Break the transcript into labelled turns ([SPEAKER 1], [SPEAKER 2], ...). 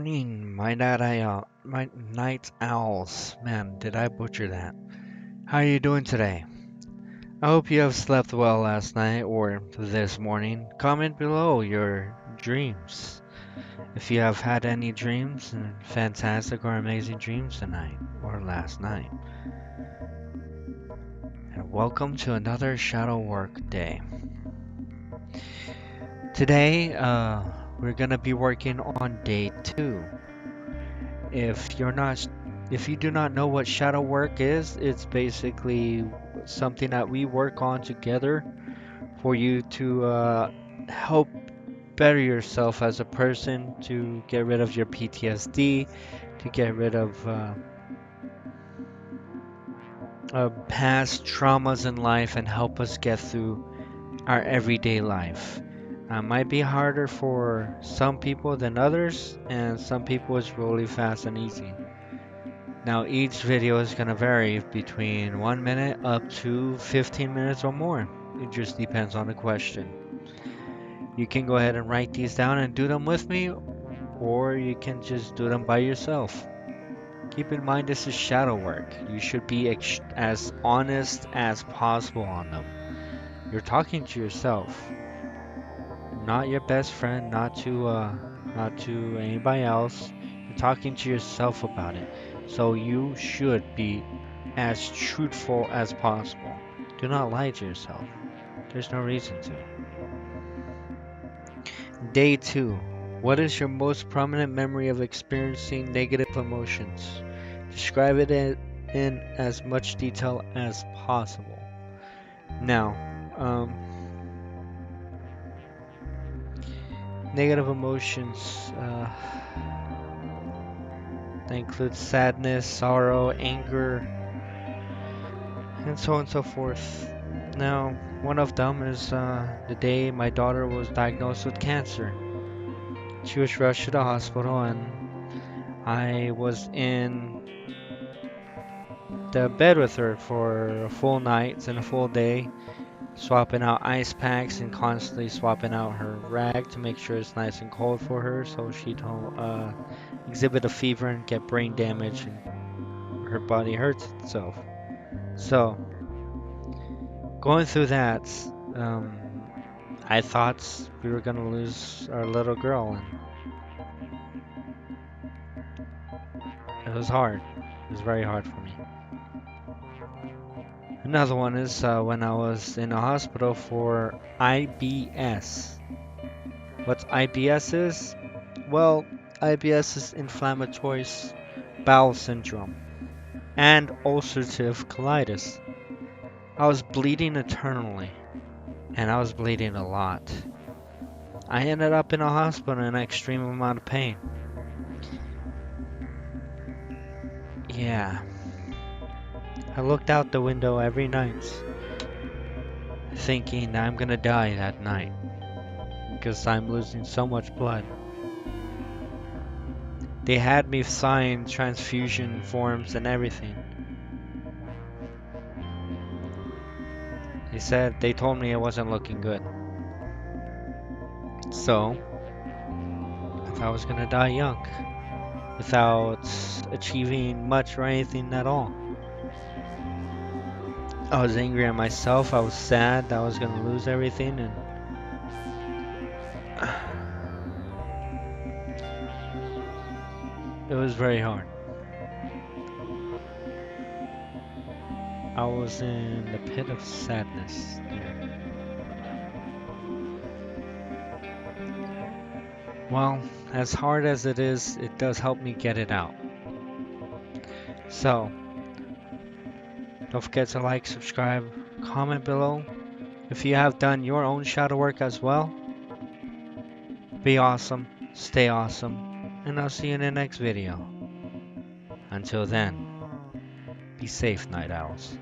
[SPEAKER 1] morning, my night owls. Man, did I butcher that? How are you doing today? I hope you have slept well last night or this morning. Comment below your dreams. If you have had any dreams, fantastic or amazing dreams tonight or last night. And welcome to another shadow work day. Today, we're gonna be working on day 2. If you do not know what shadow work is, it's basically something that we work on together for you to help better yourself as a person, to get rid of your PTSD, to get rid of past traumas in life and help us get through our everyday life. Might be harder for some people than others, and some people it's really fast and easy. Now each video is going to vary between 1 minute up to 15 minutes or more. It just depends on the question. You can go ahead and write these down and do them with me, or you can just do them by yourself. Keep in mind this is shadow work. You should be as honest as possible on them. You're talking to yourself, not your best friend, not to anybody else. You're talking to yourself about it. So you should be as truthful as possible. Do not lie to yourself. There's no reason to. Day 2. What is your most prominent memory of experiencing negative emotions? Describe it in as much detail as possible. Now, negative emotions, that includes sadness, sorrow, anger, and so on and so forth. Now, one of them is the day my daughter was diagnosed with cancer. She was rushed to the hospital, and I was in the bed with her for a full night and a full day, swapping out ice packs and constantly swapping out her rag to make sure it's nice and cold for her, so she don't exhibit a fever and get brain damage and her body hurts itself. So, going through that, I thought we were gonna lose our little girl, and it was hard. It was very hard for me. Another one is when I was in a hospital for IBS. What IBS is? Well, IBS is inflammatory bowel syndrome and ulcerative colitis. I was bleeding eternally, and I was bleeding a lot. I ended up in a hospital in an extreme amount of pain. Yeah. I looked out the window every night, thinking I'm gonna die that night, because I'm losing so much blood. They had me sign transfusion forms and everything. They told me it wasn't looking good. So, if I was gonna die young, without achieving much or anything at all. I was angry at myself, I was sad that I was gonna lose everything, and it was very hard. I was in the pit of sadness there. Well, as hard as it is, it does help me get it out. So, don't forget to like, subscribe, comment below. If you have done your own shadow work as well, be awesome, stay awesome, and I'll see you in the next video. Until then, be safe, night owls.